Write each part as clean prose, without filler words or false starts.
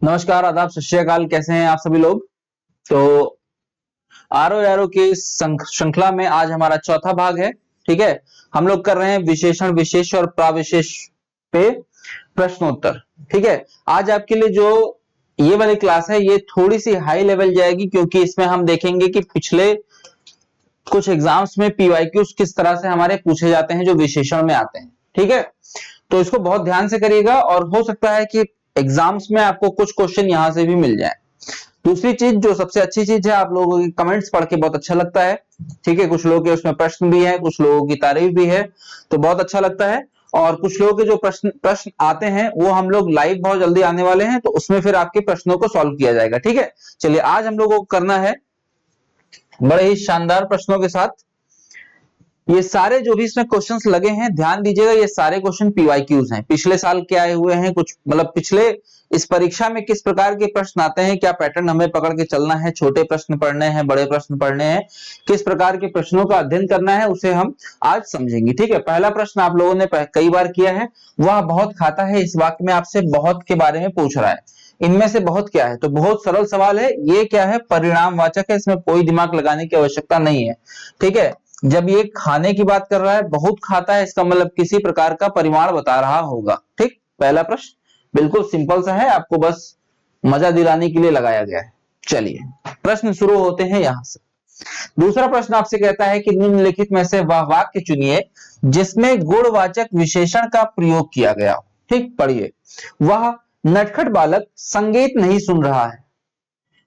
नमस्कार, आदाब, सत श्री अकाल। कैसे हैं आप सभी लोग। तो आरो एरो की श्रृंखला में आज हमारा चौथा भाग है। ठीक है, हम लोग कर रहे हैं विशेषण, विशेष और प्राविशेष पे प्रश्नोत्तर। ठीक है, आज आपके लिए जो ये वाली क्लास है ये थोड़ी सी हाई लेवल जाएगी, क्योंकि इसमें हम देखेंगे कि पिछले कुछ एग्जाम्स में पीवाईक्यूज किस तरह से हमारे पूछे जाते हैं जो विशेषण में आते हैं। ठीक है, तो इसको बहुत ध्यान से करिएगा और हो सकता है कि एग्जाम्स में आपको कुछ क्वेश्चन यहां से भी मिल जाए। दूसरी चीज, जो सबसे अच्छी चीज है, आप लोगों के कमेंट्स पढ़ के बहुत अच्छा लगता है। ठीक है, कुछ लोगों के उसमें प्रश्न भी है, कुछ लोगों की तारीफ भी है, तो बहुत अच्छा लगता है। और कुछ लोगों के जो प्रश्न आते हैं वो हम लोग लाइव बहुत जल्दी आने वाले हैं, तो उसमें फिर आपके प्रश्नों को सॉल्व किया जाएगा। ठीक है, चलिए आज हम लोगों को करना है बड़े ही शानदार प्रश्नों के साथ। ये सारे जो भी इसमें क्वेश्चंस लगे हैं, ध्यान दीजिएगा, ये सारे क्वेश्चन पीवाईक्यूज हैं। पिछले साल क्या आए हुए हैं, कुछ मतलब पिछले इस परीक्षा में किस प्रकार के प्रश्न आते हैं, क्या पैटर्न हमें पकड़ के चलना है, छोटे प्रश्न पढ़ने हैं, बड़े प्रश्न पढ़ने हैं, किस प्रकार के प्रश्नों का अध्ययन करना है, उसे हम आज समझेंगे। ठीक है, पहला प्रश्न आप लोगों ने कई बार किया है, वह बहुत खाता है, इस वाक्य में आपसे बहुत के बारे में पूछ रहा है। इनमें से बहुत क्या है, तो बहुत सरल सवाल है। ये क्या है, परिणामवाचक है, इसमें कोई दिमाग लगाने की आवश्यकता नहीं है। ठीक है, जब ये खाने की बात कर रहा है, बहुत खाता है, इसका मतलब किसी प्रकार का परिमाण बता रहा होगा। ठीक, पहला प्रश्न बिल्कुल सिंपल सा है, आपको बस मजा दिलाने के लिए लगाया गया है। चलिए प्रश्न शुरू होते हैं यहां से। दूसरा प्रश्न आपसे कहता है कि निम्नलिखित में से वह वाक्य चुनिए जिसमें गुणवाचक विशेषण का प्रयोग किया गया हो। ठीक, पढ़िए। वह नटखट बालक संगीत नहीं सुन रहा है।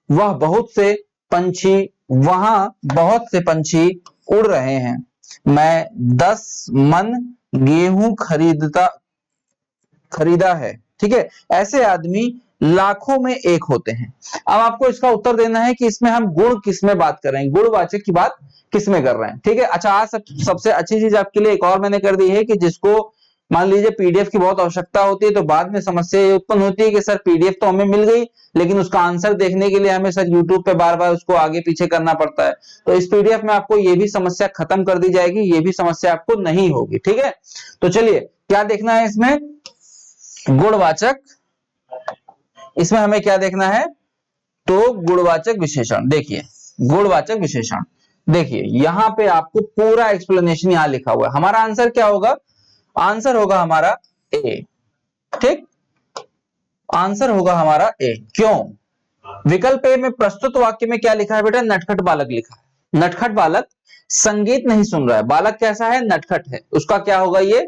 वह बहुत से पंछी वहां बहुत से पंछी उड़ रहे हैं। मैं 10 मन गेहूं खरीदा है। ठीक है, ऐसे आदमी लाखों में एक होते हैं। अब आपको इसका उत्तर देना है कि इसमें हम गुण किसमें बात कर रहे हैं, गुणवाचक की बात किसमें कर रहे हैं। ठीक है, अच्छा, आज सबसे अच्छी चीज आपके लिए एक और मैंने कर दी है कि जिसको मान लीजिए पीडीएफ की बहुत आवश्यकता होती है, तो बाद में समस्या उत्पन्न होती है कि सर पीडीएफ तो हमें मिल गई, लेकिन उसका आंसर देखने के लिए हमें सर यूट्यूब पे बार बार उसको आगे पीछे करना पड़ता है। तो इस पीडीएफ में आपको ये भी समस्या खत्म कर दी जाएगी, ये भी समस्या आपको नहीं होगी। ठीक है, तो चलिए क्या देखना है इसमें, गुणवाचक। इसमें हमें क्या देखना है, तो गुणवाचक विशेषण। देखिए गुणवाचक विशेषण, देखिए यहां पे आपको पूरा एक्सप्लेनेशन यहां लिखा हुआ है। हमारा आंसर क्या होगा, आंसर होगा हमारा ए। ठीक, आंसर होगा हमारा ए। क्यों, विकल्प ए में प्रस्तुत वाक्य में क्या लिखा है बेटा, नटखट बालक लिखा है। नटखट बालक संगीत नहीं सुन रहा है, बालक कैसा है, नटखट है, उसका क्या होगा, ये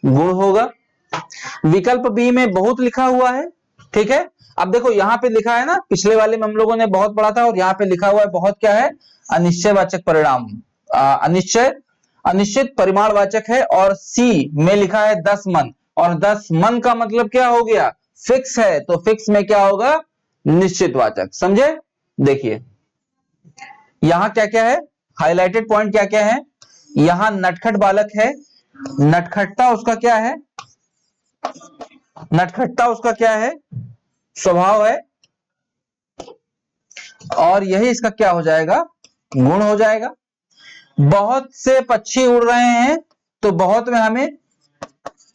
गुण होगा। विकल्प बी में बहुत लिखा हुआ है। ठीक है, अब देखो यहां पे लिखा है ना, पिछले वाले में हम लोगों ने बहुत पढ़ा था, और यहां पे लिखा हुआ है बहुत क्या है, अनिश्चयवाचक परिणाम, अनिश्चित परिमाणवाचक है। और सी में लिखा है 10 मन, और 10 मन का मतलब क्या हो गया, फिक्स है, तो फिक्स में क्या होगा, निश्चितवाचक। समझे, देखिए यहां क्या क्या है, हाईलाइटेड पॉइंट क्या क्या है, यहां नटखट बालक है, नटखटता उसका क्या है, नटखटता उसका क्या है, स्वभाव है, और यही इसका क्या हो जाएगा, गुण हो जाएगा। बहुत से पक्षी उड़ रहे हैं, तो बहुत में हमें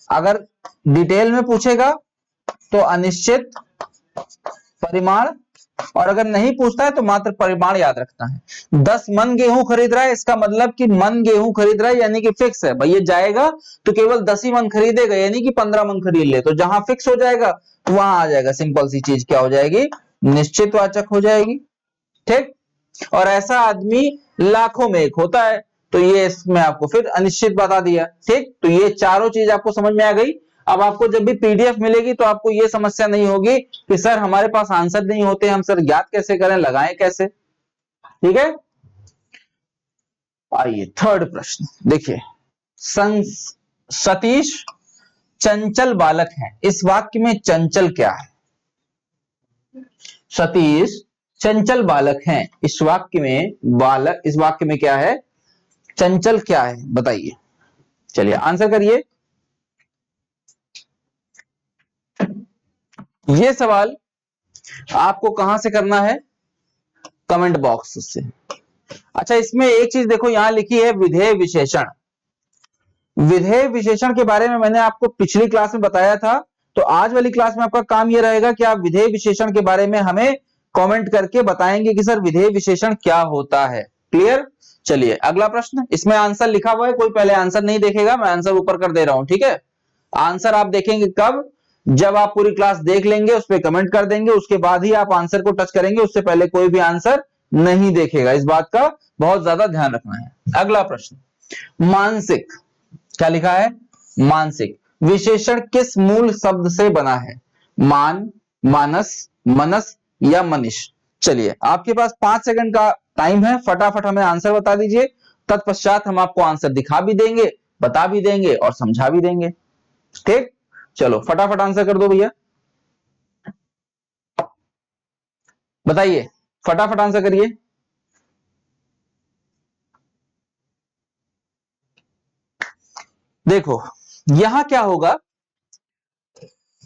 अगर डिटेल में पूछेगा तो अनिश्चित परिमाण, और अगर नहीं पूछता है तो मात्र परिमाण याद रखना है। 10 मन गेहूं खरीद रहा है, इसका मतलब कि मन गेहूं खरीद रहा है, यानी कि फिक्स है भाई, ये जाएगा तो केवल 10 ही मन खरीदेगा, यानी कि 15 मन खरीद ले, तो जहां फिक्स हो जाएगा तो वहां आ जाएगा, सिंपल सी चीज क्या हो जाएगी, निश्चितवाचक हो जाएगी। ठीक, और ऐसा आदमी लाखों में एक होता है, तो ये इसमें आपको फिर अनिश्चित बता दिया। ठीक, तो ये चारों चीज आपको समझ में आ गई। अब आपको जब भी पीडीएफ मिलेगी तो आपको ये समस्या नहीं होगी कि सर हमारे पास आंसर नहीं होते, हम सर याद कैसे करें, लगाएं कैसे। ठीक है, आइए थर्ड प्रश्न देखिए। सतीश चंचल बालक है, इस वाक्य में चंचल क्या है, सतीश चंचल बालक हैं, इस वाक्य में बालक, इस वाक्य में क्या है, चंचल क्या है, बताइए। चलिए आंसर करिए। ये सवाल आपको कहां से करना है, कमेंट बॉक्स से। अच्छा, इसमें एक चीज देखो, यहां लिखी है विधेय विशेषण। विधेय विशेषण के बारे में मैंने आपको पिछली क्लास में बताया था, तो आज वाली क्लास में आपका काम यह रहेगा कि आप विधेय विशेषण के बारे में हमें कमेंट करके बताएंगे कि सर विधेय विशेषण क्या होता है। क्लियर? चलिए अगला प्रश्न, इसमें आंसर लिखा हुआ है, कोई पहले आंसर नहीं देखेगा, मैं आंसर ऊपर कर दे रहा हूं। ठीक है, आंसर आप देखेंगे कब? जब आप पूरी क्लास देख लेंगे, उस पर कमेंट कर देंगे, उसके बाद ही आप आंसर को टच करेंगे, उससे पहले कोई भी आंसर नहीं देखेगा। इस बात का बहुत ज्यादा ध्यान रखना है। अगला प्रश्न, मानसिक, क्या लिखा है? मानसिक विशेषण किस मूल शब्द से बना है? मान, मानस, मनस या मनीष? चलिए आपके पास 5 सेकंड का टाइम है, फटाफट हमें आंसर बता दीजिए, तत्पश्चात हम आपको आंसर दिखा भी देंगे, बता भी देंगे और समझा भी देंगे। ठीक, चलो फटाफट आंसर कर दो भैया, बताइए, फटाफट आंसर करिए। देखो यहां क्या होगा,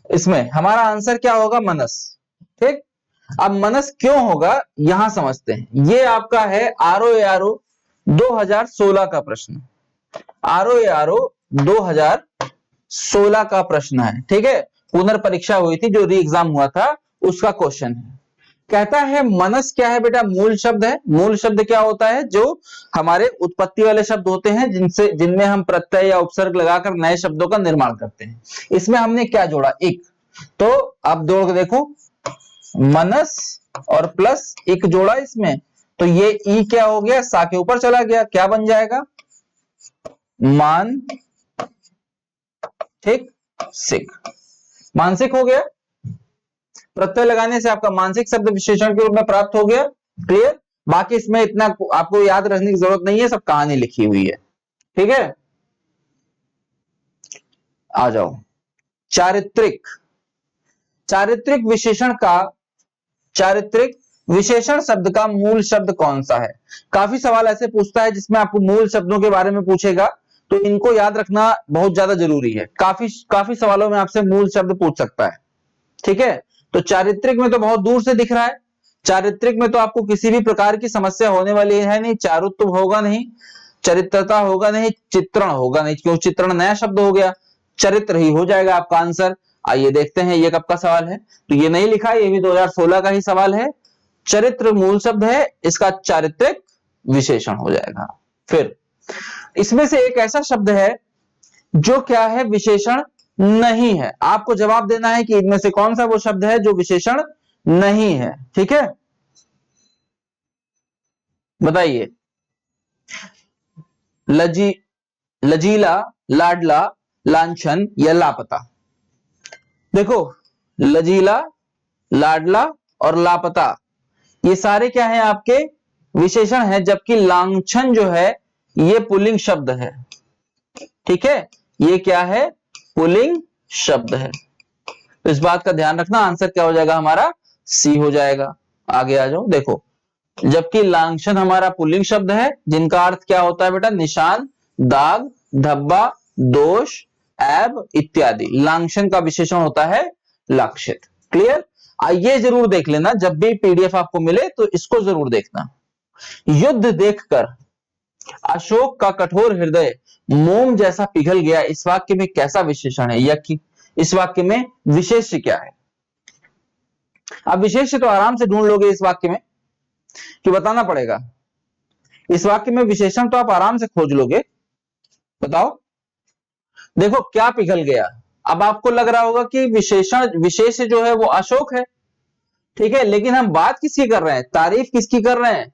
इसमें हमारा आंसर क्या होगा? मनस। ठीक, अब मनस क्यों होगा यहां समझते हैं। ये आपका है ROARO 2016 का प्रश्न, ROARO 2016 का प्रश्न है। ठीक है, पुनर्परीक्षा हुई थी, जो री एग्जाम हुआ था, उसका क्वेश्चन है। कहता है मनस क्या है बेटा? मूल शब्द है। मूल शब्द क्या होता है? जो हमारे उत्पत्ति वाले शब्द होते हैं, जिनमें हम प्रत्यय या उपसर्ग लगाकर नए शब्दों का निर्माण करते हैं। इसमें हमने क्या जोड़ा? एक। तो अब जोड़ के देखो, मनस और प्लस एक जोड़ा इसमें, तो ये ई क्या हो गया? सा के ऊपर चला गया, क्या बन जाएगा? मान, ठीक, सिक, मानसिक हो गया। प्रत्यय लगाने से आपका मानसिक शब्द विशेषण के रूप में प्राप्त हो गया। क्लियर? बाकी इसमें इतना आपको याद रखने की जरूरत नहीं है, सब कहानी लिखी हुई है। ठीक है, आ जाओ। चारित्रिक, चारित्रिक विशेषण का, चारित्रिक विशेषण शब्द का मूल शब्द कौन सा है? काफी सवाल ऐसे पूछता है जिसमें आपको मूल शब्दों के बारे में पूछेगा, तो इनको याद रखना बहुत ज्यादा जरूरी है। काफी सवालों में आपसे मूल शब्द पूछ सकता है। ठीक है, तो चारित्रिक में तो बहुत दूर से दिख रहा है। चारित्रिक में तो आपको किसी भी प्रकार की समस्या होने वाली है नहीं, चारुत्व होगा नहीं, चरित्रता होगा नहीं, चित्रण होगा नहीं, क्यों? चित्रण नया शब्द हो गया, चरित्र ही हो जाएगा आपका आंसर। आइए देखते हैं ये कब का सवाल है। तो ये नहीं लिखा, ये भी 2016 का ही सवाल है। चरित्र मूल शब्द है, इसका चारित्रिक विशेषण हो जाएगा। फिर इसमें से एक ऐसा शब्द है जो क्या है? विशेषण नहीं है। आपको जवाब देना है कि इनमें से कौन सा वो शब्द है जो विशेषण नहीं है। ठीक है, बताइए। लजीला, लाडला, लांछन या लापता? देखो, लजीला, लाडला और लापता ये सारे क्या है? आपके विशेषण है, जबकि लांछन जो है ये पुल्लिंग शब्द है। ठीक है, ये क्या है? पुल्लिंग शब्द है। तो इस बात का ध्यान रखना, आंसर क्या हो जाएगा हमारा? सी हो जाएगा। आगे आ जाओ, देखो, जबकि लांछन हमारा पुल्लिंग शब्द है, जिनका अर्थ क्या होता है बेटा? निशान, दाग, धब्बा, दोष, ऐब इत्यादि। लांछन का विशेषण होता है लक्षित। क्लियर? ये जरूर देख लेना, जब भी पीडीएफ आपको मिले तो इसको जरूर देखना। युद्ध देखकर अशोक का कठोर हृदय मोम जैसा पिघल गया, इस वाक्य में कैसा विशेषण है? या कि इस वाक्य में विशेष्य क्या है? अब विशेष्य तो आराम से ढूंढ लोगे इस वाक्य में, कि बताना पड़ेगा। इस वाक्य में विशेषण तो आप आराम से खोज लोगे। बताओ, देखो क्या पिघल गया। अब आपको लग रहा होगा कि विशेषण, विशेष जो है वो अशोक है। ठीक है, लेकिन हम बात किसकी कर रहे हैं? तारीफ किसकी कर रहे हैं?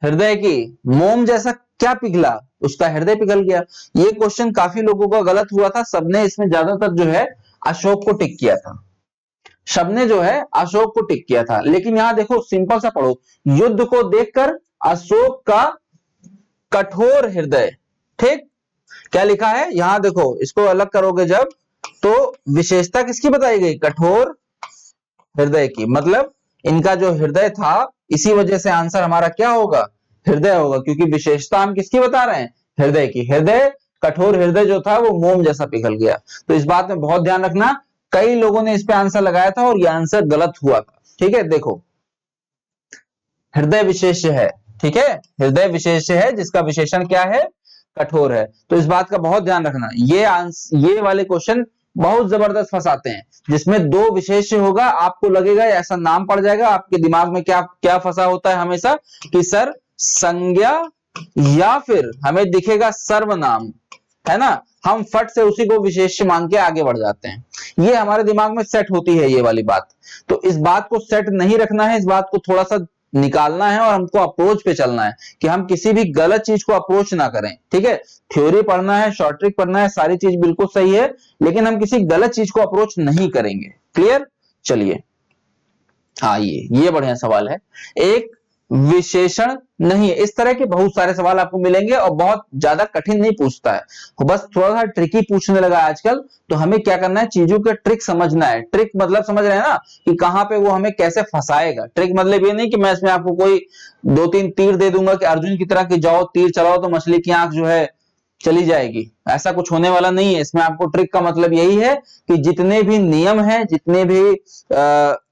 हृदय की। मोम जैसा क्या पिघला? उसका हृदय पिघल गया। ये क्वेश्चन काफी लोगों का गलत हुआ था, सबने इसमें ज्यादातर जो है अशोक को टिक किया था, सबने जो है अशोक को टिक किया था। लेकिन यहां देखो, सिंपल सा पढ़ो, युद्ध को देखकर अशोक का कठोर हृदय। ठीक, क्या लिखा है यहां? देखो, इसको अलग करोगे जब, तो विशेषता किसकी बताई गई? कठोर हृदय की। मतलब इनका जो हृदय था, इसी वजह से आंसर हमारा क्या होगा? हृदय होगा, क्योंकि विशेषता हम किसकी बता रहे हैं? हृदय की। हृदय, कठोर हृदय जो था वो मोम जैसा पिघल गया। तो इस बात में बहुत ध्यान रखना, कई लोगों ने इस पे आंसर लगाया था और यह आंसर गलत हुआ था। ठीक है, देखो, हृदय विशेष्य है। ठीक है, हृदय विशेष्य है, जिसका विशेषण क्या है? कठोर है। तो इस बात का बहुत ध्यान रखना। ये वाले क्वेश्चन बहुत जबरदस्त फंसाते हैं, जिसमें दो विशेष्य होगा, आपको लगेगा ऐसा नाम पड़ जाएगा, आपके दिमाग में क्या क्या फंसा होता है हमेशा कि सर संज्ञा या फिर हमें दिखेगा सर्वनाम, है ना, हम फट से उसी को विशेष्य मान के आगे बढ़ जाते हैं। ये हमारे दिमाग में सेट होती है ये वाली बात। तो इस बात को सेट नहीं रखना है, इस बात को थोड़ा सा निकालना है और हमको अप्रोच पे चलना है कि हम किसी भी गलत चीज को अप्रोच ना करें। ठीक है, थ्योरी पढ़ना है, शॉर्ट ट्रिक पढ़ना है, सारी चीज बिल्कुल सही है, लेकिन हम किसी गलत चीज को अप्रोच नहीं करेंगे। क्लियर? चलिए आइए, ये बढ़िया सवाल है। एक विशेषण नहीं है, इस तरह के बहुत सारे सवाल आपको मिलेंगे और बहुत ज्यादा कठिन नहीं पूछता है, बस थोड़ा सा ट्रिकी पूछने लगा आजकल। तो हमें क्या करना है, चीजों का ट्रिक समझना है। ट्रिक मतलब समझ रहे हैं ना कि कहां पे वो हमें कैसे फंसाएगा। ट्रिक मतलब ये नहीं कि मैं इसमें आपको कोई 2-3 तीर दे दूंगा कि अर्जुन की तरह कि जाओ तीर चलाओ तो मछली की आंख जो है चली जाएगी, ऐसा कुछ होने वाला नहीं है। इसमें आपको ट्रिक का मतलब यही है कि जितने भी नियम हैं, जितने भी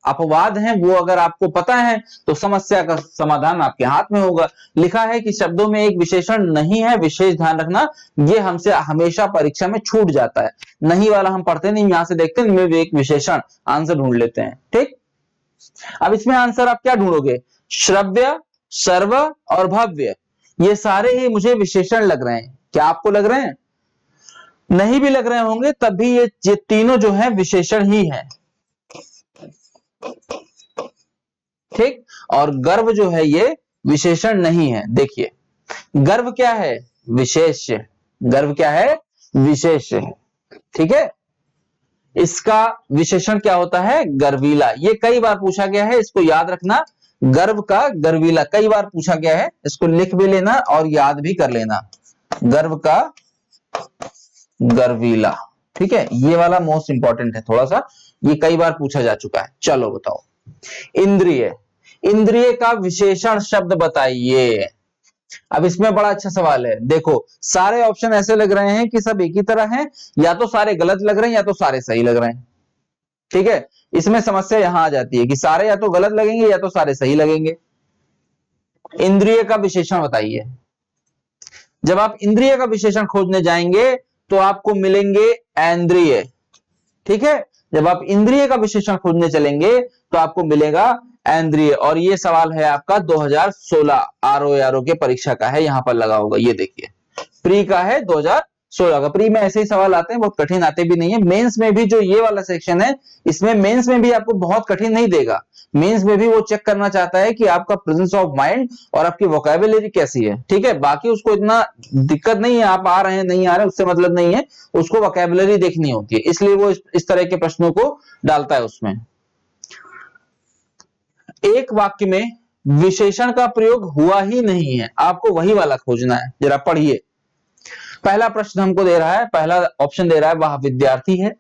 अपवाद हैं, वो अगर आपको पता है तो समस्या का समाधान आपके हाथ में होगा। लिखा है कि शब्दों में एक विशेषण नहीं है, विशेष ध्यान रखना, ये हमसे हमेशा परीक्षा में छूट जाता है। नहीं वाला हम पढ़ते नहीं, यहां से देखते हैं इनमें एक विशेषण, आंसर ढूंढ लेते हैं। ठीक, अब इसमें आंसर आप क्या ढूंढोगे, श्रव्य, सर्व और भव्य, ये सारे ही मुझे विशेषण लग रहे हैं। क्या आपको लग रहे हैं? नहीं भी लग रहे होंगे तब भी ये तीनों जो है विशेषण ही है। ठीक, और गर्व जो है ये विशेषण नहीं है। देखिए गर्व क्या है, विशेष्य। गर्व क्या है, विशेष्य है। ठीक है, इसका विशेषण क्या होता है, गर्वीला। ये कई बार पूछा गया है, इसको याद रखना। गर्व का गर्वीला कई बार पूछा गया है, इसको लिख भी लेना और याद भी कर लेना। गर्व का गर्वीला, ठीक है, ये वाला मोस्ट इंपॉर्टेंट है थोड़ा सा, ये कई बार पूछा जा चुका है। चलो बताओ, इंद्रिय, इंद्रिय का विशेषण शब्द बताइए। अब इसमें बड़ा अच्छा सवाल है। देखो सारे ऑप्शन ऐसे लग रहे हैं कि सब एक ही तरह हैं, या तो सारे गलत लग रहे हैं या तो सारे सही लग रहे हैं। ठीक है, इसमें समस्या यहां आ जाती है कि सारे या तो गलत लगेंगे या तो सारे सही लगेंगे। इंद्रिय का विशेषण बताइए। जब आप इंद्रिय का विशेषण खोजने जाएंगे तो आपको मिलेंगे ऐन्द्रिय। ठीक है, जब आप इंद्रिय का विशेषण खोजने चलेंगे तो आपको मिलेगा ऐन्द्रिय। और ये सवाल है आपका 2016 आरओ के परीक्षा का है, यहां पर लगा होगा, ये देखिए प्री का है 2016 का। प्री में ऐसे ही सवाल आते हैं, बहुत कठिन आते भी नहीं है। मेंस में भी जो ये वाला सेक्शन है, इसमें मेंस में भी आपको बहुत कठिन नहीं देगा। मेंस में भी वो चेक करना चाहता है कि आपका प्रेजेंस ऑफ माइंड और आपकी वोकैबुलरी कैसी है। ठीक है, बाकी उसको इतना दिक्कत नहीं है, आप आ रहे हैं नहीं आ रहे उससे मतलब नहीं है, उसको वोकैबुलरी देखनी होती है, इसलिए वो इस तरह के प्रश्नों को डालता है उसमें। एक वाक्य में विशेषण का प्रयोग हुआ ही नहीं है, आपको वही वाला खोजना है। जरा पढ़िए, पहला प्रश्न हमको दे रहा है, पहला ऑप्शन दे रहा है, वह विद्यार्थी है,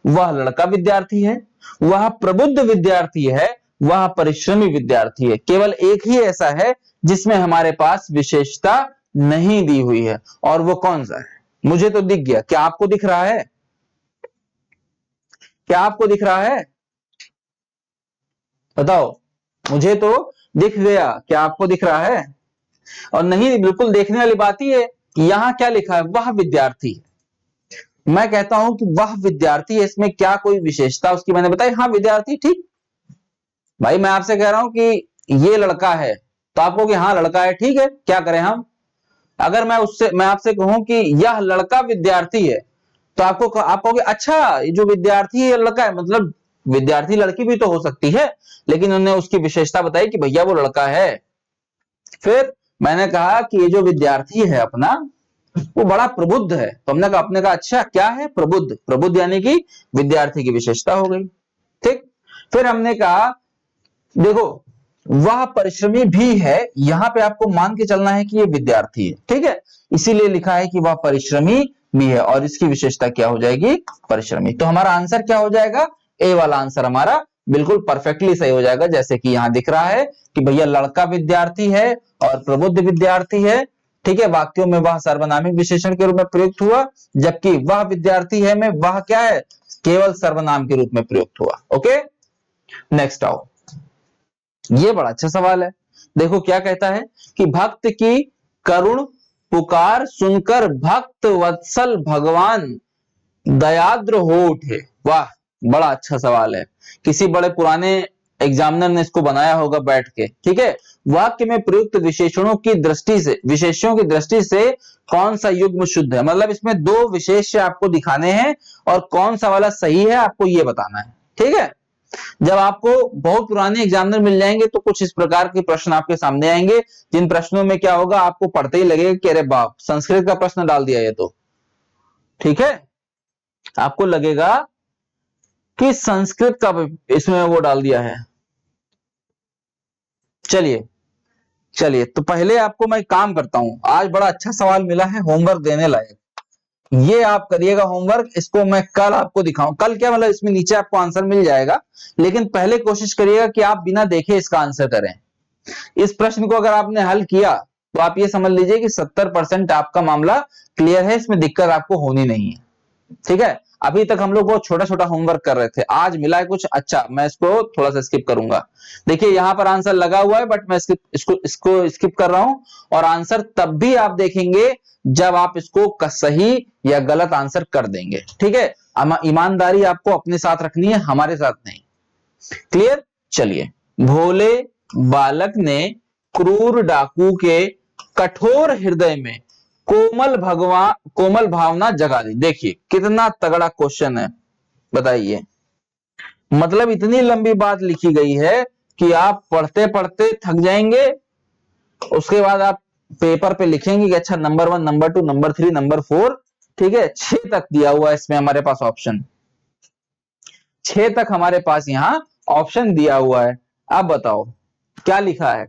वह लड़का विद्यार्थी है, वह प्रबुद्ध विद्यार्थी है, वह परिश्रमी विद्यार्थी है। केवल एक ही ऐसा है जिसमें हमारे पास विशेषता नहीं दी हुई है, और वो कौन सा है? मुझे तो दिख गया, क्या आपको दिख रहा है? क्या आपको दिख रहा है? बताओ, मुझे तो दिख गया, क्या आपको दिख रहा है? और नहीं, बिल्कुल देखने वाली बात ही है, यहां क्या लिखा है, वह विद्यार्थी। मैं कहता हूं कि वह विद्यार्थी है, इसमें क्या कोई विशेषता उसकी मैंने बताई? हाँ विद्यार्थी। ठीक भाई, मैं आपसे कह रहा हूं कि ये लड़का है तो आपको कि हाँ लड़का है, ठीक है, क्या करें हम? अगर मैं आपसे कहूं कि यह लड़का विद्यार्थी है तो आप कहोगे अच्छा ये जो विद्यार्थी है लड़का है, मतलब विद्यार्थी लड़की भी तो हो सकती है, लेकिन उन्होंने उसकी विशेषता बताई कि भैया वो लड़का है। फिर मैंने कहा कि ये जो विद्यार्थी है अपना, वो बड़ा प्रबुद्ध है, तो हमने कहा, अपने कहा अच्छा क्या है, प्रबुद्ध। प्रबुद्ध यानी कि विद्यार्थी की विशेषता हो गई। ठीक, फिर हमने कहा देखो वह परिश्रमी भी है, यहां पे आपको मान के चलना है कि ये विद्यार्थी है। ठीक है, इसीलिए लिखा है कि वह परिश्रमी भी है, और इसकी विशेषता क्या हो जाएगी, परिश्रमी। तो हमारा आंसर क्या हो जाएगा, ए वाला आंसर हमारा बिल्कुल परफेक्टली सही हो जाएगा। जैसे कि यहां दिख रहा है कि भैया लड़का विद्यार्थी है और प्रबुद्ध विद्यार्थी है। ठीक है, वाक्यों में वह सर्वनामिक विशेषण के रूप में प्रयुक्त हुआ, जबकि वह विद्यार्थी है में वह क्या है, केवल सर्वनाम के रूप में प्रयुक्त हुआ। ओके, नेक्स्ट आओ, ये बड़ा अच्छा सवाल है। देखो क्या कहता है कि भक्त की करुण पुकार सुनकर भक्त वत्सल भगवान दयाद्र हो उठे, वाह बड़ा अच्छा सवाल है, किसी बड़े पुराने एग्जामिनर ने इसको बनाया होगा बैठ के। ठीक है, वाक्य में प्रयुक्त विशेषणों की दृष्टि से, विशेषणों की दृष्टि से कौन सा युग्म शुद्ध है, मतलब इसमें दो विशेष्य आपको दिखाने हैं और कौन सा वाला सही है आपको ये बताना है। ठीक है, जब आपको बहुत पुराने एग्जामिनर मिल जाएंगे तो कुछ इस प्रकार के प्रश्न आपके सामने आएंगे, जिन प्रश्नों में क्या होगा, आपको पढ़ते ही लगेगा कि अरे बाप संस्कृत का प्रश्न डाल दिया ये तो। ठीक है, आपको लगेगा कि संस्कृत का इसमें वो डाल दिया है। चलिए चलिए, तो पहले आपको मैं काम करता हूं, आज बड़ा अच्छा सवाल मिला है होमवर्क देने लायक, ये आप करिएगा होमवर्क, इसको मैं कल आपको दिखाऊं, कल क्या मतलब इसमें नीचे आपको आंसर मिल जाएगा, लेकिन पहले कोशिश करिएगा कि आप बिना देखे इसका आंसर करें। इस प्रश्न को अगर आपने हल किया तो आप ये समझ लीजिए कि 70% आपका मामला क्लियर है, इसमें दिक्कत आपको होनी नहीं है। ठीक है, अभी तक हम लोग वो छोटा छोटा होमवर्क कर रहे थे, आज मिला है कुछ अच्छा, मैं इसको थोड़ा सा स्किप करूंगा। देखिए यहां पर आंसर लगा हुआ है बट मैं इसको स्किप कर रहा हूं, और आंसर तब भी आप देखेंगे जब आप इसको सही या गलत आंसर कर देंगे। ठीक है, ईमानदारी आपको अपने साथ रखनी है, हमारे साथ नहीं। क्लियर, चलिए। भोले बालक ने क्रूर डाकू के कठोर हृदय में कोमल भावना जगा दी। देखिए कितना तगड़ा क्वेश्चन है, बताइए, मतलब इतनी लंबी बात लिखी गई है कि आप पढ़ते पढ़ते थक जाएंगे, उसके बाद आप पेपर पे लिखेंगे कि अच्छा नंबर 1, नंबर 2, नंबर 3, नंबर 4, ठीक है, 6 तक दिया हुआ है इसमें हमारे पास ऑप्शन, 6 तक हमारे पास यहां ऑप्शन दिया हुआ है। अब बताओ क्या लिखा है,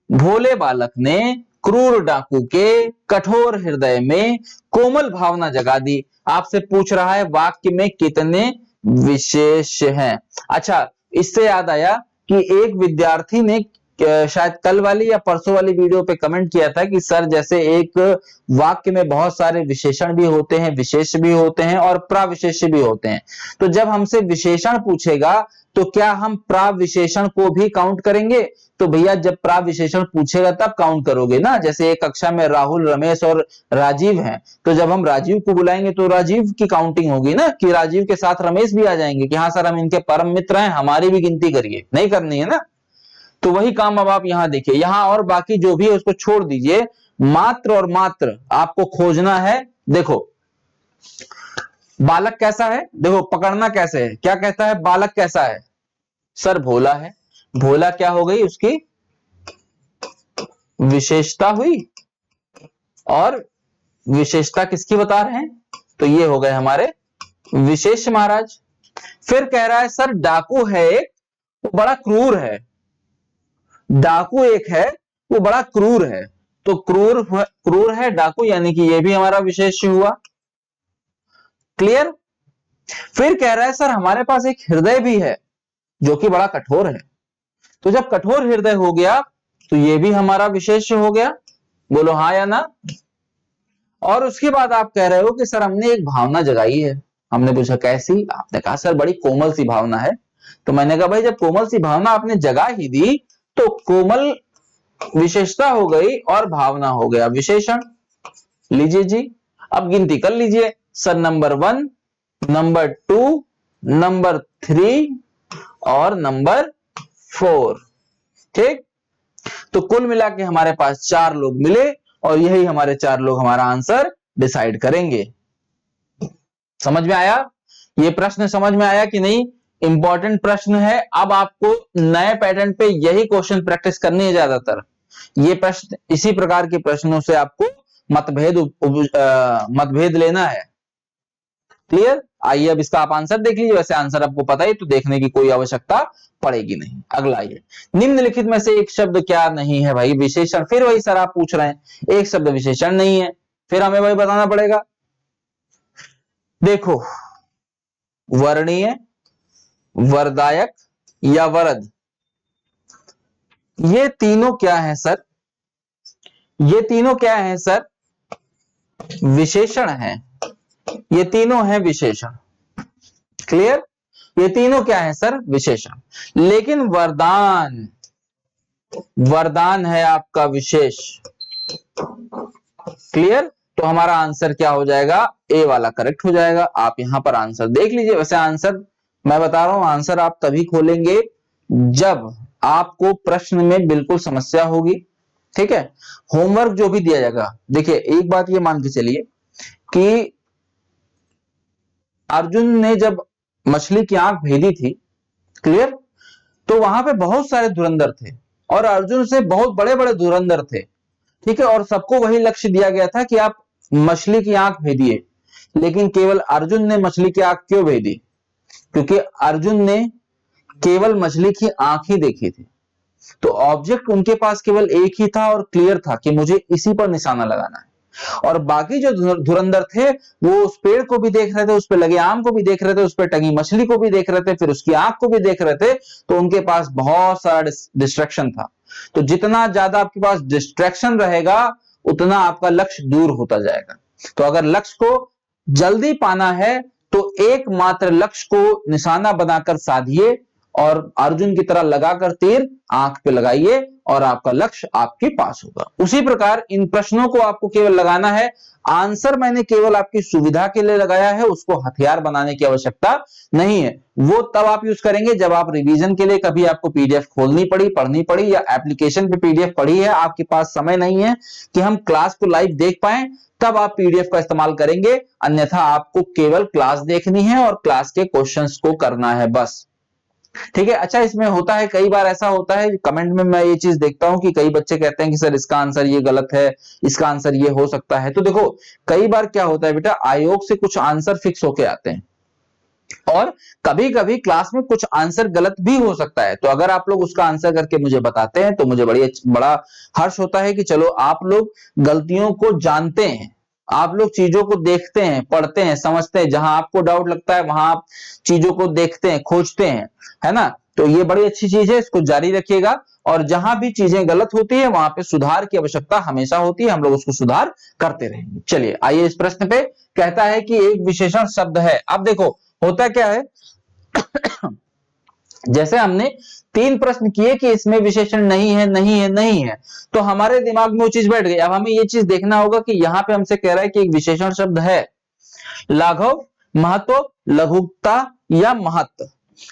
भोले बालक ने क्रूर डाकू के कठोर हृदय में कोमल भावना जगा दी। आपसे पूछ रहा है वाक्य में कितने विशेष हैं। अच्छा, इससे याद आया कि एक विद्यार्थी ने शायद कल वाली या परसों वाली वीडियो पे कमेंट किया था कि सर जैसे एक वाक्य में बहुत सारे विशेषण भी होते हैं, विशेष भी होते हैं और प्राविशेष्य भी होते हैं, तो जब हमसे विशेषण पूछेगा तो क्या हम प्राविशेषण को भी काउंट करेंगे? तो भैया जब प्राविशेषण पूछेगा तब काउंट करोगे ना, जैसे एक कक्षा में राहुल, रमेश और राजीव हैं, तो जब हम राजीव को बुलाएंगे तो राजीव की काउंटिंग होगी ना, कि राजीव के साथ रमेश भी आ जाएंगे कि हाँ सर हम इनके परम मित्र हैं, हमारी भी गिनती करिए, नहीं करनी है ना। तो वही काम अब आप यहां देखिए, यहां और बाकी जो भी है उसको छोड़ दीजिए, मात्र और मात्र आपको खोजना है। देखो बालक कैसा है, देखो पकड़ना कैसे है, क्या कहता है बालक कैसा है, सर भोला है, भोला क्या हो गई उसकी विशेषता हुई, और विशेषता किसकी बता रहे हैं, तो ये हो गए हमारे विशेष महाराज। फिर कह रहा है सर डाकू है एक, वो बड़ा क्रूर है, डाकू एक है वो बड़ा क्रूर है, तो क्रूर है डाकू, यानी कि ये भी हमारा विशेष हुआ। क्लियर। फिर कह रहा है सर हमारे पास एक हृदय भी है जो कि बड़ा कठोर है, तो जब कठोर हृदय हो गया तो ये भी हमारा विशेष हो गया, बोलो हाँ या ना। और उसके बाद आप कह रहे हो कि सर हमने एक भावना जगाई है, हमने पूछा कैसी, आपने कहा सर बड़ी कोमल सी भावना है, तो मैंने कहा भाई जब कोमल सी भावना आपने जगा ही दी तो कोमल विशेषता हो गई और भावना हो गया विशेषण। लीजिए जी, अब गिनती कर लीजिए, सर नंबर 1, नंबर 2, नंबर 3 और नंबर 4। ठीक, तो कुल मिला के हमारे पास 4 लोग मिले और यही हमारे 4 लोग हमारा आंसर डिसाइड करेंगे। समझ में आया, ये प्रश्न समझ में आया कि नहीं, इंपॉर्टेंट प्रश्न है। अब आपको नए पैटर्न पे यही क्वेश्चन प्रैक्टिस करनी है ज्यादातर, ये प्रश्न इसी प्रकार के प्रश्नों से आपको मतभेद लेना है। क्लियर, आइए अब इसका आप आंसर देख लीजिए, वैसे आंसर आपको पता है तो देखने की कोई आवश्यकता पड़ेगी नहीं। अगला आइए, निम्नलिखित में से एक शब्द क्या नहीं है भाई, विशेषण, फिर वही सर आप पूछ रहे हैं एक शब्द विशेषण नहीं है, फिर हमें वही बताना पड़ेगा। देखो वर्णीय, वरदायक या वरद, ये तीनों क्या है सर, ये तीनों क्या है सर, विशेषण है, ये तीनों है विशेषण। क्लियर, ये तीनों क्या है सर, विशेषण। लेकिन वरदान, वरदान है आपका विशेष। क्लियर, तो हमारा आंसर क्या हो जाएगा, ए वाला करेक्ट हो जाएगा। आप यहां पर आंसर देख लीजिए। वैसे आंसर मैं बता रहा हूं, आंसर आप तभी खोलेंगे जब आपको प्रश्न में बिल्कुल समस्या होगी, ठीक है। होमवर्क जो भी दिया जाएगा, देखिए एक बात ये मान के चलिए कि अर्जुन ने जब मछली की आंख भेदी थी, क्लियर, तो वहां पे बहुत सारे धुरंधर थे और अर्जुन से बहुत बड़े बड़े धुरंधर थे, ठीक है। और सबको वही लक्ष्य दिया गया था कि आप मछली की आंख भेदिए, लेकिन केवल अर्जुन ने मछली की आंख क्यों भेदी? क्योंकि अर्जुन ने केवल मछली की आंख ही देखी थी, तो ऑब्जेक्ट उनके पास केवल एक ही था और क्लियर था कि मुझे इसी पर निशाना लगाना है। और बाकी जो धुरंधर थे वो उस पेड़ को भी देख रहे थे, उस पे लगे आम को भी देख रहे थे, उस पे टंगी मछली को भी देख रहे थे, फिर उसकी आंख को भी देख रहे थे। तो उनके पास बहुत सारा डिस्ट्रैक्शन था। तो जितना ज्यादा आपके पास डिस्ट्रैक्शन रहेगा उतना आपका लक्ष्य दूर होता जाएगा। तो अगर लक्ष्य को जल्दी पाना है तो एकमात्र लक्ष्य को निशाना बनाकर साधिए और अर्जुन की तरह लगाकर तीर आंख पे लगाइए और आपका लक्ष्य आपके पास होगा। उसी प्रकार इन प्रश्नों को आपको केवल लगाना है। आंसर मैंने केवल आपकी सुविधा के लिए लगाया है, उसको हथियार बनाने की आवश्यकता नहीं है। वो तब आप यूज करेंगे जब आप रिवीजन के लिए कभी आपको पीडीएफ खोलनी पड़ी, पढ़नी पड़ी, या एप्लीकेशन पे पीडीएफ पड़ी है, आपके पास समय नहीं है कि हम क्लास को लाइव देख पाए, तब आप पीडीएफ का इस्तेमाल करेंगे। अन्यथा आपको केवल क्लास देखनी है और क्लास के क्वेश्चंस को करना है बस, ठीक है। अच्छा, इसमें होता है कई बार ऐसा होता है कमेंट में मैं ये चीज देखता हूं कि कई बच्चे कहते हैं कि सर इसका आंसर ये गलत है, इसका आंसर ये हो सकता है। तो देखो कई बार क्या होता है बेटा, आयोग से कुछ आंसर फिक्स होके आते हैं और कभी कभी क्लास में कुछ आंसर गलत भी हो सकता है। तो अगर आप लोग उसका आंसर करके मुझे बताते हैं तो मुझे बड़ा हर्ष होता है कि चलो आप लोग गलतियों को जानते हैं, आप लोग चीजों को देखते हैं, पढ़ते हैं, समझते हैं। जहां आपको डाउट लगता है वहां आप चीजों को देखते हैं, खोजते हैं, है ना। तो ये बड़ी अच्छी चीज है, इसको जारी रखिएगा। और जहां भी चीजें गलत होती है वहां पे सुधार की आवश्यकता हमेशा होती है, हम लोग उसको सुधार करते रहेंगे। चलिए आइए इस प्रश्न पे। कहता है कि एक विशेषण शब्द है। अब देखो होता क्या है जैसे हमने 3 प्रश्न किए कि इसमें विशेषण नहीं है, नहीं है, नहीं है, तो हमारे दिमाग में वो चीज बैठ गई। अब हमें ये चीज देखना होगा कि यहां पे हमसे कह रहा है कि एक विशेषण शब्द है, लाघव, महत्व, लघुता या महत्व,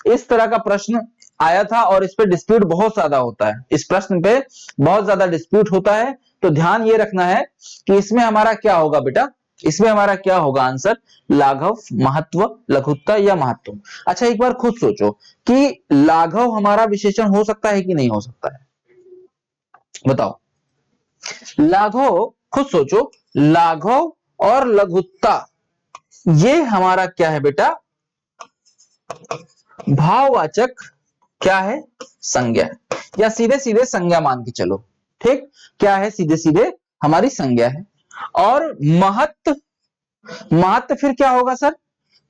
इस तरह का प्रश्न आया था और इस पे डिस्प्यूट बहुत ज्यादा होता है। इस प्रश्न पे बहुत ज्यादा डिस्प्यूट होता है। तो ध्यान ये रखना है कि इसमें हमारा क्या होगा बेटा, इसमें हमारा क्या होगा आंसर, लाघव, महत्व, लघुता या महत्व। अच्छा एक बार खुद सोचो कि लाघव हमारा विशेषण हो सकता है कि नहीं हो सकता है, बताओ। लाघव, खुद सोचो, लाघव और लघुता ये हमारा क्या है बेटा, भाववाचक क्या है, संज्ञा, या सीधे सीधे संज्ञा मान के चलो, ठीक। क्या है, सीधे सीधे हमारी संज्ञा है। और महत्व, महत्व फिर क्या होगा सर,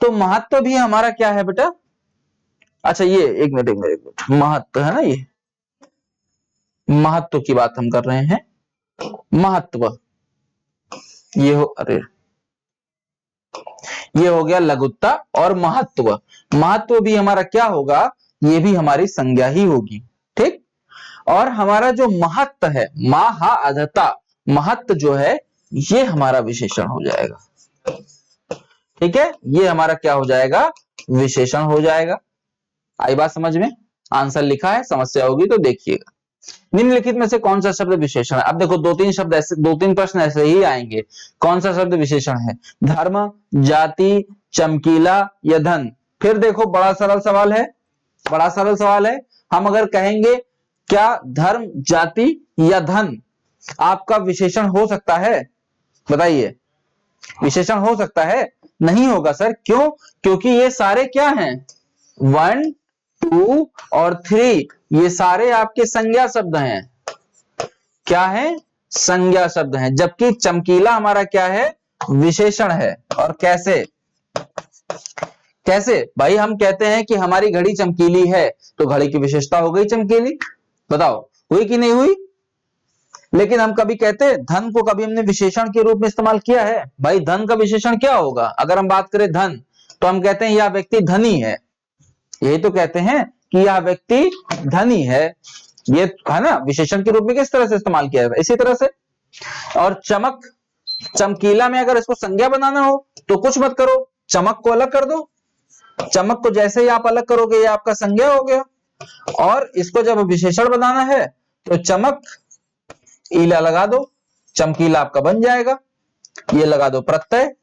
तो महत्व भी हमारा क्या है बेटा, अच्छा ये एक मिनट, महत्व है ना, ये महत्व की बात हम कर रहे हैं। महत्व ये हो, अरे ये हो गया लघुता। और महत्व, महत्व भी हमारा क्या होगा, ये भी हमारी संज्ञा ही होगी, ठीक। और हमारा जो महत्व है, महाअधता, महत्व जो है ये हमारा विशेषण हो जाएगा, ठीक है। ये हमारा क्या हो जाएगा, विशेषण हो जाएगा। आई बात समझ में, आंसर लिखा है, समस्या होगी तो देखिएगा। निम्नलिखित में से कौन सा शब्द विशेषण है। अब देखो 2-3 शब्द ऐसे, 2-3 प्रश्न ऐसे ही आएंगे। कौन सा शब्द विशेषण है, धर्म, जाति, चमकीला या धन। फिर देखो बड़ा सरल सवाल है, बड़ा सरल सवाल है। हम अगर कहेंगे क्या धर्म, जाति या धन आपका विशेषण हो सकता है, बताइए। विशेषण हो सकता है, नहीं होगा सर। क्यों, क्योंकि ये सारे क्या हैं, 1, 2 और 3 ये सारे आपके संज्ञा शब्द हैं। क्या है, संज्ञा शब्द हैं। जबकि चमकीला हमारा क्या है, विशेषण है। और कैसे, कैसे भाई, हम कहते हैं कि हमारी घड़ी चमकीली है तो घड़ी की विशेषता हो गई चमकीली, बताओ हुई कि नहीं हुई। लेकिन हम कभी कहते हैं धन को, कभी हमने विशेषण के रूप में इस्तेमाल किया है। भाई धन का विशेषण क्या होगा, अगर हम बात करें धन तो हम कहते हैं यह व्यक्ति धनी है, यही तो कहते हैं कि यह व्यक्ति धनी है, ये है ना। विशेषण के रूप में किस तरह से इस्तेमाल किया जाता है, इसी तरह से। और चमक, चमकीला में अगर इसको संज्ञा बनाना हो तो कुछ मत करो, चमक को अलग कर दो। चमक को जैसे ही आप अलग करोगे ये आपका संज्ञा हो गया। और इसको जब विशेषण बनाना है तो चमक ईला लगा दो, चमकीला आपका बन जाएगा। ये लगा दो प्रत्यय,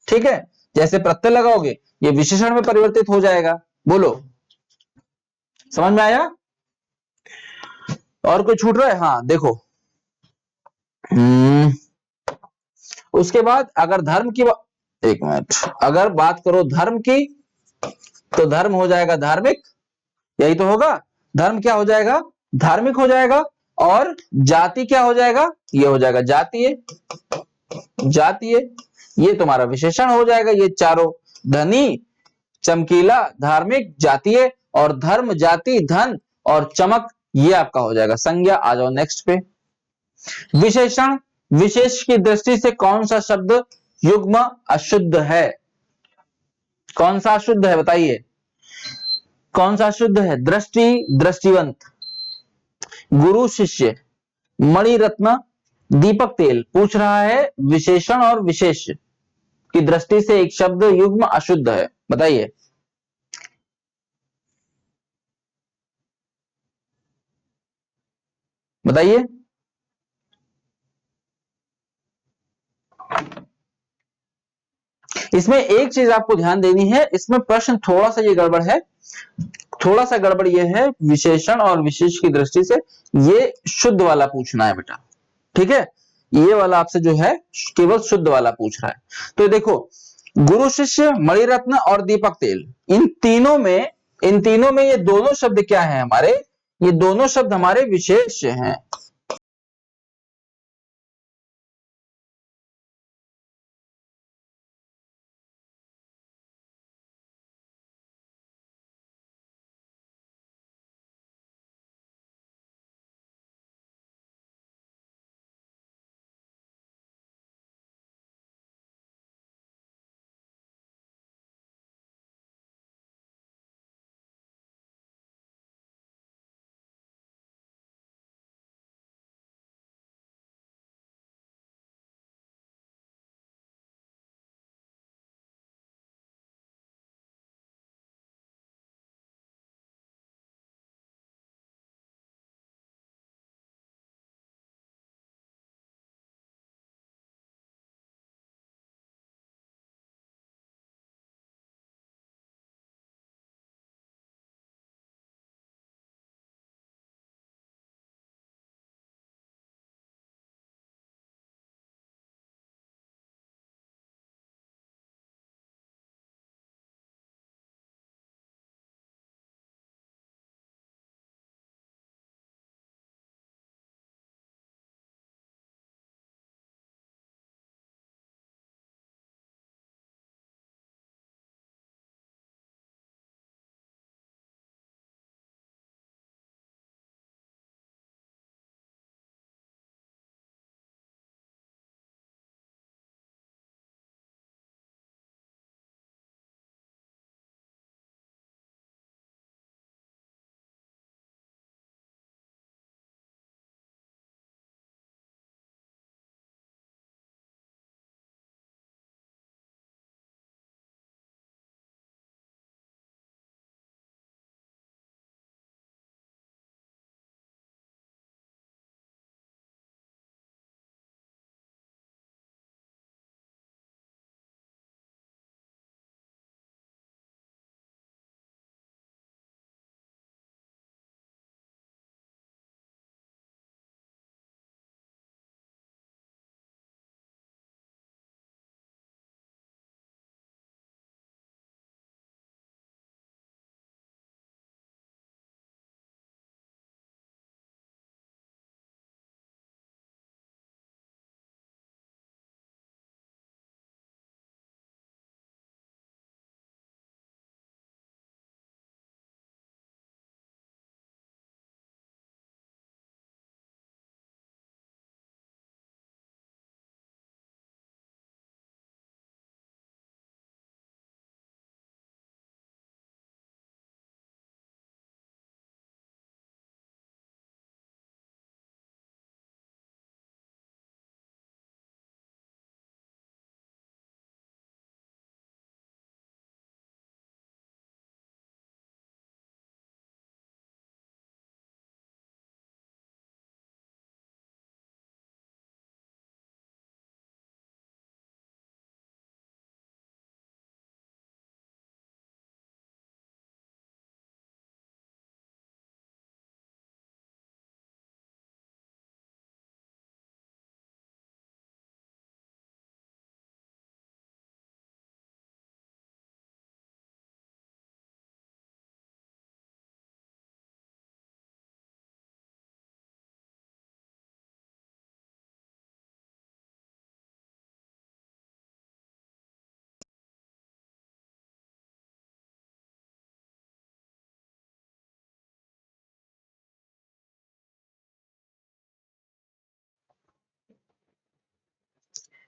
ठीक है। जैसे प्रत्यय लगाओगे ये विशेषण में परिवर्तित हो जाएगा। बोलो, समझ में आया? और कोई छूट रहा है? हाँ देखो, उसके बाद अगर धर्म की एक मिनट, अगर बात करो धर्म की तो धर्म हो जाएगा धार्मिक, यही तो होगा। धर्म क्या हो जाएगा? धार्मिक हो जाएगा। और जाति क्या हो जाएगा? ये हो जाएगा जातीय। जातीय ये तुम्हारा विशेषण हो जाएगा। ये चारों, धनी, चमकीला, धार्मिक, जातीय, और धर्म, जाति, धन और चमक, ये आपका हो जाएगा संज्ञा। आ जाओ नेक्स्ट पे। विशेषण विशेष की दृष्टि से कौन सा शब्द युग्म अशुद्ध है? कौन सा अशुद्ध है बताइए? कौन सा अशुद्ध है? दृष्टि, दृष्टिवंत, गुरु, शिष्य, मणि रत्न, दीपक तेल। पूछ रहा है विशेषण और विशेष की दृष्टि से एक शब्द युग्म अशुद्ध है, बताइए। बताइए। इसमें एक चीज आपको ध्यान देनी है, इसमें प्रश्न थोड़ा सा ये गड़बड़ है। थोड़ा सा गड़बड़ ये है, विशेषण और विशेष की दृष्टि से ये शुद्ध वाला पूछना है बेटा, ठीक है। ये वाला आपसे जो है केवल शुद्ध वाला पूछ रहा है। तो देखो, गुरु, शिष्य, मणिरत्न और दीपक तेल, इन तीनों में ये दोनों शब्द क्या है हमारे? ये दोनों शब्द हमारे विशेष हैं।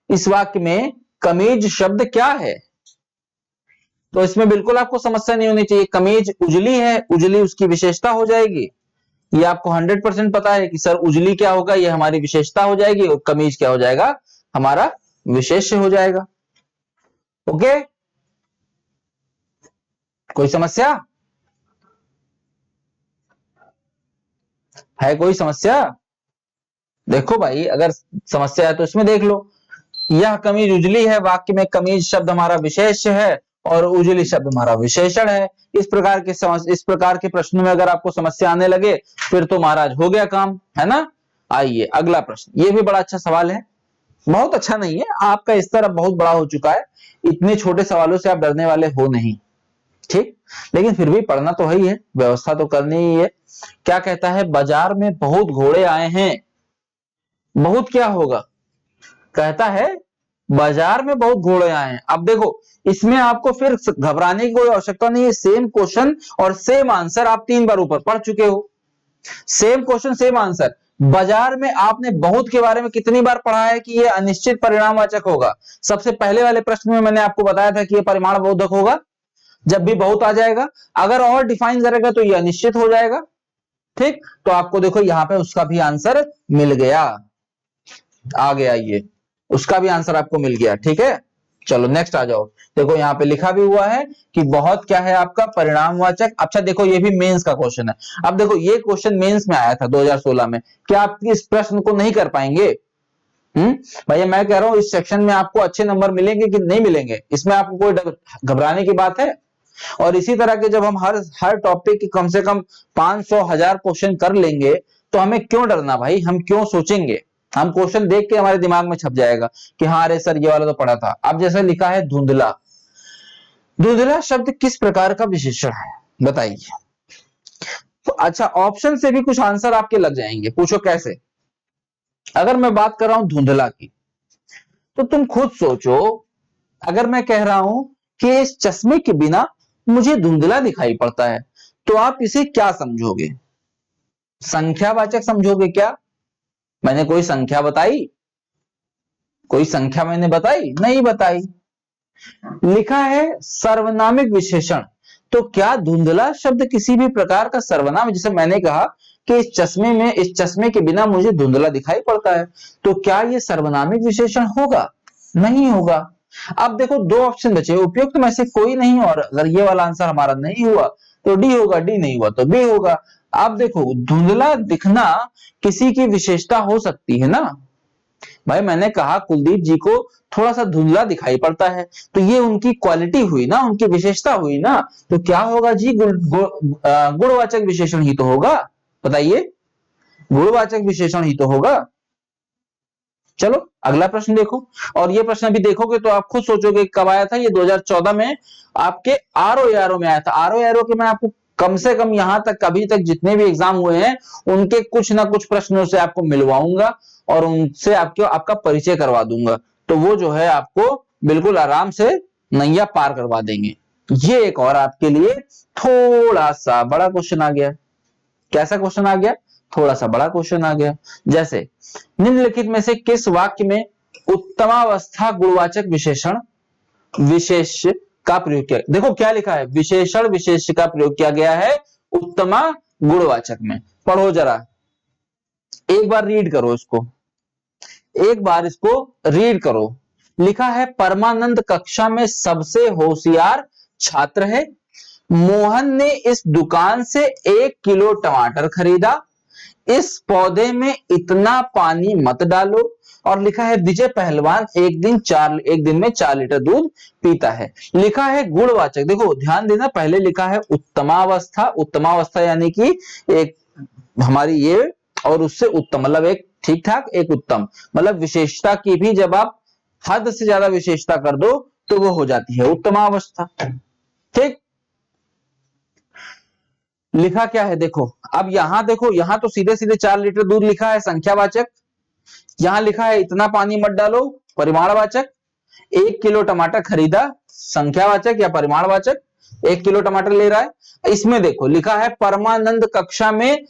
इस वाक्य में कमीज शब्द क्या है? तो इसमें बिल्कुल आपको समस्या नहीं होनी चाहिए। कमीज उजली है, उजली उसकी विशेषता हो जाएगी। ये आपको 100% पता है कि सर उजली क्या होगा, ये हमारी विशेषता हो जाएगी और कमीज क्या हो जाएगा, हमारा विशेष्य हो जाएगा। ओके, कोई समस्या है? कोई समस्या? देखो भाई, अगर समस्या है तो इसमें देख लो। यह कमीज उजली है, वाक्य में कमीज शब्द हमारा विशेष्य है और उजली शब्द हमारा विशेषण है। इस प्रकार के प्रश्नों में अगर आपको समस्या आने लगे फिर तो महाराज हो गया काम, है ना। आइए अगला प्रश्न, ये भी बड़ा अच्छा सवाल है, बहुत अच्छा नहीं है, आपका स्तर अब बहुत बड़ा हो चुका है, इतने छोटे सवालों से आप डरने वाले हो नहीं, ठीक, लेकिन फिर भी पढ़ना तो है ही है, व्यवस्था तो करनी ही है। क्या कहता है, बाजार में बहुत घोड़े आए हैं, बहुत क्या होगा, कहता है बाजार में बहुत घोड़े आए हैं। अब देखो इसमें आपको फिर घबराने की कोई आवश्यकता नहीं है, सेम क्वेश्चन और सेम आंसर आप 3 बार ऊपर पढ़ चुके हो, सेम क्वेश्चन सेम आंसर। बाजार में आपने बहुत के बारे में कितनी बार पढ़ा है कि यह अनिश्चित परिणामवाचक होगा। सबसे पहले वाले प्रश्न में मैंने आपको बताया था कि यह परिमाण बोधक होगा, जब भी बहुत आ जाएगा, अगर और डिफाइन करेगा तो यह अनिश्चित हो जाएगा, ठीक। तो आपको देखो यहां पे उसका भी आंसर मिल गया, आ गया, ये उसका भी आंसर आपको मिल गया, ठीक है। चलो नेक्स्ट आ जाओ, देखो यहाँ पे लिखा भी हुआ है कि बहुत क्या है आपका परिणामवाचक। अच्छा देखो ये भी मेंस का क्वेश्चन है। अब देखो ये क्वेश्चन मेंस में आया था 2016 में, क्या आप इस प्रश्न को नहीं कर पाएंगे? भैया मैं कह रहा हूं इस सेक्शन में आपको अच्छे नंबर मिलेंगे कि नहीं मिलेंगे, इसमें आपको कोई घबराने की बात है? और इसी तरह के जब हम हर टॉपिक की कम से कम 500,000 क्वेश्चन कर लेंगे तो हमें क्यों डरना भाई, हम क्यों सोचेंगे, हम क्वेश्चन देख के हमारे दिमाग में छप जाएगा कि हाँ अरे सर ये वाला तो पढ़ा था। अब जैसे लिखा है धुंधला, धुंधला शब्द किस प्रकार का विशेषण है बताइए। तो अच्छा ऑप्शन से भी कुछ आंसर आपके लग जाएंगे, पूछो कैसे। अगर मैं बात कर रहा हूं धुंधला की, तो तुम खुद सोचो, अगर मैं कह रहा हूं कि इस चश्मे के बिना मुझे धुंधला दिखाई पड़ता है, तो आप इसे क्या समझोगे? संख्यावाचक समझोगे क्या? मैंने कोई संख्या बताई? कोई संख्या मैंने बताई? नहीं बताई। लिखा है सर्वनामिक विशेषण, तो क्या धुंधला शब्द किसी भी प्रकार का सर्वनाम, जैसे मैंने कहा कि इस चश्मे के बिना मुझे धुंधला दिखाई पड़ता है, तो क्या यह सर्वनामिक विशेषण होगा? नहीं होगा। अब देखो दो ऑप्शन बचे, उपयुक्त में से कोई नहीं, और अगर ये वाला आंसर हमारा नहीं हुआ तो डी होगा, डी नहीं हुआ तो बी होगा। अब देखो धुंधला दिखना किसी की विशेषता हो सकती है ना भाई, मैंने कहा कुलदीप जी को थोड़ा सा धुंधला दिखाई पड़ता है, तो ये उनकी क्वालिटी हुई ना, उनकी विशेषता हुई ना, तो क्या होगा जी, गुणवाचक विशेषण ही तो होगा, बताइए, गुणवाचक विशेषण ही तो होगा। चलो अगला प्रश्न देखो, और ये प्रश्न भी देखोगे तो आप खुद सोचोगे कब आया था, ये 2014 में आपके आरओ एआरओ में आया था। आरओ एआरओ के मैं आपको कम से कम यहां तक अभी तक जितने भी एग्जाम हुए हैं उनके कुछ ना कुछ प्रश्नों से आपको मिलवाऊंगा और उनसे आपका परिचय करवा दूंगा, तो वो जो है आपको बिल्कुल आराम से नैया पार करवा देंगे। ये एक और आपके लिए थोड़ा सा बड़ा क्वेश्चन आ गया। कैसा क्वेश्चन आ गया? थोड़ा सा बड़ा क्वेश्चन आ गया। जैसे निम्नलिखित में से किस वाक्य में उत्तमावस्था गुणवाचक विशेषण विशेष का प्रयोग किया, देखो क्या लिखा है, विशेषण विशेष का प्रयोग किया गया है उत्तमा गुणवाचक में। पढ़ो जरा, एक बार रीड करो इसको, एक बार इसको रीड करो। लिखा है परमानंद कक्षा में सबसे होशियार छात्र है, मोहन ने इस दुकान से 1 किलो टमाटर खरीदा, इस पौधे में इतना पानी मत डालो, और लिखा है विजय पहलवान एक दिन में 4 लीटर दूध पीता है। लिखा है गुणवाचक, देखो ध्यान देना, पहले लिखा है उत्तमावस्था, उत्तमावस्था यानी कि एक हमारी ये, और उससे उत्तम मतलब एक ठीक ठाक, एक उत्तम, मतलब विशेषता की भी जब आप हद से ज्यादा विशेषता कर दो तो वो हो जाती है उत्तमावस्था, ठीक। लिखा क्या है देखो, अब यहां देखो, यहां तो सीधे सीधे 4 लीटर दूध लिखा है संख्यावाचक, यहां लिखा है इतना पानी मत डालो परिमाणवाचक, 1 किलो टमाटर खरीदा संख्यावाचक या परिमाणवाचक, 1 किलो टमाटर ले रहा है। इसमें देखो लिखा है परमानंद कक्षा में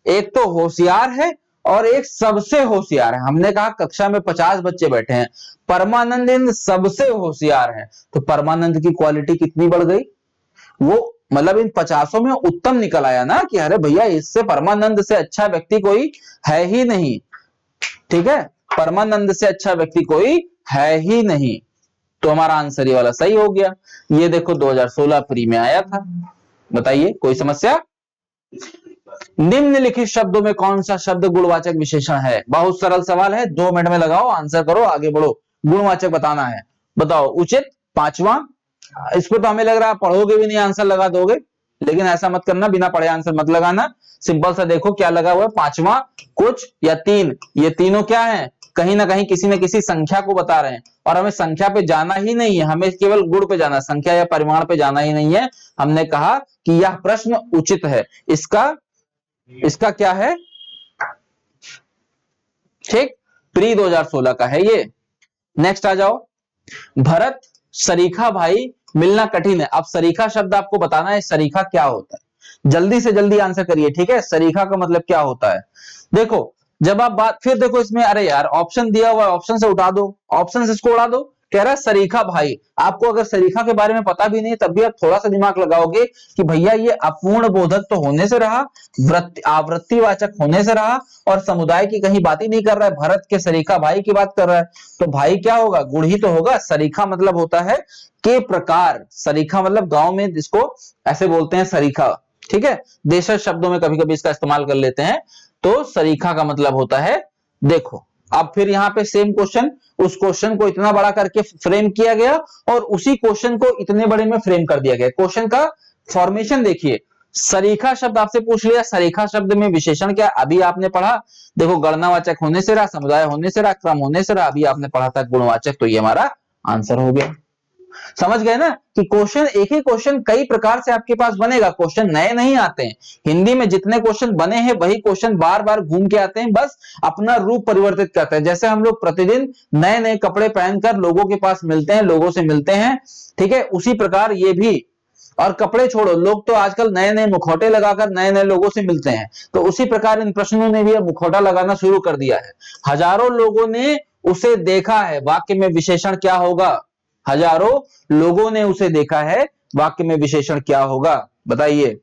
एक तो होशियार है और एक सबसे होशियार है। हमने कहा कक्षा में 50 बच्चे बैठे हैं, परमानंद इन सबसे होशियार है, तो परमानंद की क्वालिटी कितनी बढ़ गई, वो मतलब इन 50 में उत्तम निकल आया ना, कि अरे भैया इससे परमानंद से अच्छा व्यक्ति कोई है ही नहीं। ठीक है, परमानंद से अच्छा व्यक्ति कोई है ही नहीं, तो हमारा आंसर ये वाला सही हो गया। ये देखो 2016 प्री में आया था। बताइए कोई समस्या। निम्नलिखित शब्दों में कौन सा शब्द गुणवाचक विशेषण है। बहुत सरल सवाल है, 2 मिनट में लगाओ, आंसर करो, आगे बढ़ो। गुणवाचक बताना है, बताओ। उचित, पांचवा। इसको तो हमें लग रहा है पढ़ोगे भी नहीं, आंसर लगा दोगे, लेकिन ऐसा मत करना, बिना पढ़े आंसर मत लगाना। सिंपल सा देखो क्या लगा हुआ है, पांचवा, कुछ या तीन। ये तीनों क्या है, कहीं ना कहीं किसी न किसी संख्या को बता रहे हैं, और हमें संख्या पे जाना ही नहीं है, हमें केवल गुण पे जाना, संख्या या परिमाण पे जाना ही नहीं है। हमने कहा कि यह प्रश्न उचित है, इसका क्या है, ठीक, प्री 2016 का है ये। नेक्स्ट आ जाओ। भरत सरीखा भाई मिलना कठिन है। अब सरीखा शब्द आपको बताना है, सरीखा क्या होता है, जल्दी से जल्दी आंसर करिए, ठीक है। सरीखा का मतलब क्या होता है, देखो जब आप बात, फिर देखो इसमें, अरे यार ऑप्शन दिया हुआ है, ऑप्शन से उठा दो, ऑप्शन से इसको उड़ा दो। कह रहा है सरीखा भाई, आपको अगर सरीखा के बारे में पता भी नहीं तब भी आप थोड़ा सा दिमाग लगाओगे कि भैया ये अपूर्ण बोधक तो होने से रहा, आवृत्तिवाचक होने से रहा, और समुदाय की कहीं बात ही नहीं कर रहा है, भरत के सरीखा भाई की बात कर रहा है, तो भाई क्या होगा, गुण ही तो होगा। सरीखा मतलब होता है के प्रकार, सरीखा मतलब गांव में जिसको ऐसे बोलते हैं सरीखा, ठीक है। देशज शब्दों में कभी कभी इसका इस्तेमाल कर लेते हैं, तो सरीखा का मतलब होता है। देखो अब फिर यहाँ पे सेम क्वेश्चन, उस क्वेश्चन को इतना बड़ा करके फ्रेम किया गया और उसी क्वेश्चन को इतने बड़े में फ्रेम कर दिया गया। क्वेश्चन का फॉर्मेशन देखिए, सरीखा शब्द आपसे पूछ लिया, सरीखा शब्द में विशेषण क्या, अभी आपने पढ़ा, देखो गणनावाचक होने से रहा, समुदाय होने से रहा, क्रम होने से रहा, अभी आपने पढ़ा था गुणवाचक, तो ये हमारा आंसर हो गया। समझ गए ना कि क्वेश्चन, एक ही क्वेश्चन कई प्रकार से आपके पास बनेगा, क्वेश्चन नए नहीं आते हैं। हिंदी में जितने क्वेश्चन बने हैं वही क्वेश्चन बार बार घूम के आते हैं, बस अपना रूप परिवर्तित करते हैं। जैसे हम लोग प्रतिदिन नए नए कपड़े पहनकर लोगों के पास मिलते हैं, लोगों से मिलते हैं, ठीक है, उसी प्रकार ये भी। और कपड़े छोड़ो, लोग तो आजकल नए नए मुखौटे लगाकर नए नए लोगों से मिलते हैं, तो उसी प्रकार इन प्रश्नों ने भी अब मुखौटा लगाना शुरू कर दिया है। हजारों लोगों ने उसे देखा है, वाक्य में विशेषण क्या होगा, हजारों लोगों ने उसे देखा है, वाक्य में विशेषण क्या होगा, बताइए।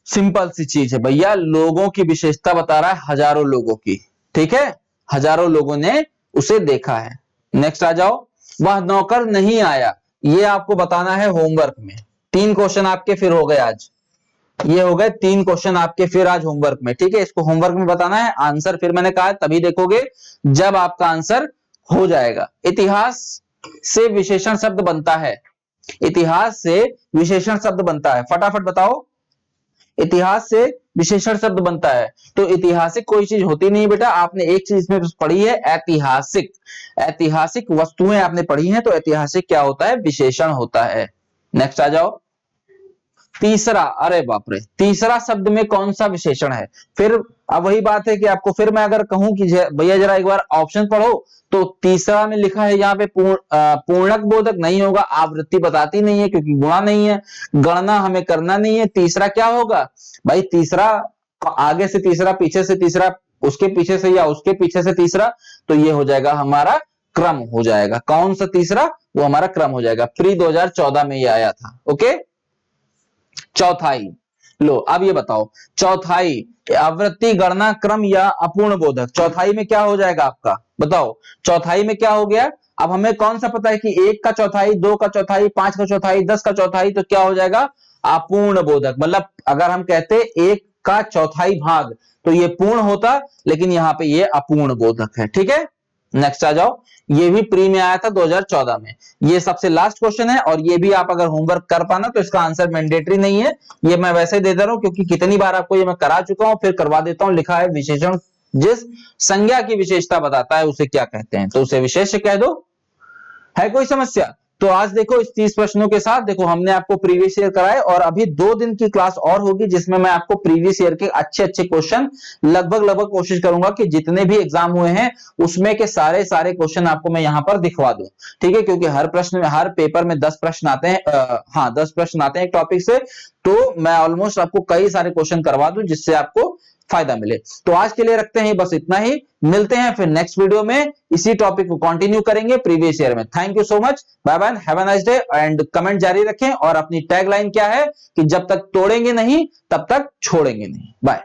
सिंपल सी चीज है भैया, लोगों की विशेषता बता रहा है, हजारों लोगों की, ठीक है, हजारों लोगों ने उसे देखा है। नेक्स्ट आ जाओ। वह नौकर नहीं आया, ये आपको बताना है होमवर्क में। 3 क्वेश्चन आपके फिर हो गए आज, ये हो गए 3 क्वेश्चन आपके फिर आज होमवर्क में, ठीक है। इसको होमवर्क में बताना है, आंसर फिर मैंने कहा तभी देखोगे जब आपका आंसर हो जाएगा। इतिहास से विशेषण शब्द बनता है, इतिहास से विशेषण शब्द बनता है, फटाफट बताओ। इतिहास से विशेषण शब्द बनता है, तो ऐतिहासिक कोई चीज होती नहीं बेटा, आपने एक चीज इसमें पढ़ी है, ऐतिहासिक, ऐतिहासिक वस्तुएं आपने पढ़ी हैं, तो ऐतिहासिक क्या होता है, विशेषण होता है। नेक्स्ट आ जाओ। तीसरा, अरे बाप रे, तीसरा शब्द में कौन सा विशेषण है, फिर अब वही बात है कि आपको फिर मैं अगर कहूं कि भैया जरा एक बार ऑप्शन पढ़ो, तो तीसरा में लिखा है यहाँ पे पूर्णक बोधक नहीं होगा, आवृत्ति बताती नहीं है क्योंकि गुणा नहीं है, गणना हमें करना नहीं है। तीसरा क्या होगा भाई, तीसरा आगे से तीसरा, पीछे से तीसरा, उसके पीछे से या उसके पीछे से तीसरा, तो ये हो जाएगा हमारा क्रम हो जाएगा। कौन सा तीसरा, वो हमारा क्रम हो जाएगा। प्री 2014 में ये आया था। ओके, चौथाई, लो अब ये बताओ, चौथाई आवृत्ति, गणना, क्रम या अपूर्ण बोधक, चौथाई में क्या हो जाएगा आपका, बताओ चौथाई में क्या हो गया। अब हमें कौन सा पता है कि 1 का चौथाई, 2 का चौथाई, 5 का चौथाई, 10 का चौथाई, तो क्या हो जाएगा, अपूर्ण बोधक। मतलब अगर हम कहते 1 का चौथाई भाग, तो ये पूर्ण होता, लेकिन यहाँ पे ये अपूर्ण बोधक है, ठीक है। नेक्स्ट आ जाओ। ये भी प्री में आया था 2014 में, ये सबसे लास्ट क्वेश्चन है, और ये भी आप अगर होमवर्क कर पाना तो इसका आंसर मैंडेटरी नहीं है, ये मैं वैसे दे दे रहा हूं क्योंकि कितनी बार आपको ये मैं करा चुका हूं, फिर करवा देता हूं। लिखा है विशेषण जिस संज्ञा की विशेषता बताता है उसे क्या कहते हैं, तो उसे विशेष्य कह दो। है कोई समस्या। तो आज देखो इस 30 प्रश्नों के साथ देखो हमने आपको प्रीवियस ईयर कराए, और अभी 2 दिन की क्लास और होगी जिसमें मैं आपको प्रीवियस ईयर के अच्छे अच्छे क्वेश्चन लगभग कोशिश करूंगा कि जितने भी एग्जाम हुए हैं उसमें के सारे क्वेश्चन आपको मैं यहां पर दिखवा दूं, ठीक है। क्योंकि हर प्रश्न में, हर पेपर में 10 प्रश्न आते हैं, हाँ 10 प्रश्न आते हैं एक टॉपिक से, तो मैं ऑलमोस्ट आपको कई सारे क्वेश्चन करवा दूं जिससे आपको फायदा मिले। तो आज के लिए रखते हैं बस इतना ही, मिलते हैं फिर नेक्स्ट वीडियो में, इसी टॉपिक को कंटिन्यू करेंगे प्रीवियस ईयर में। Thank you so much, bye bye, have a nice day, and comment जारी रखें और अपनी टैगलाइन क्या है कि जब तक तोड़ेंगे नहीं तब तक छोड़ेंगे नहीं। बाय।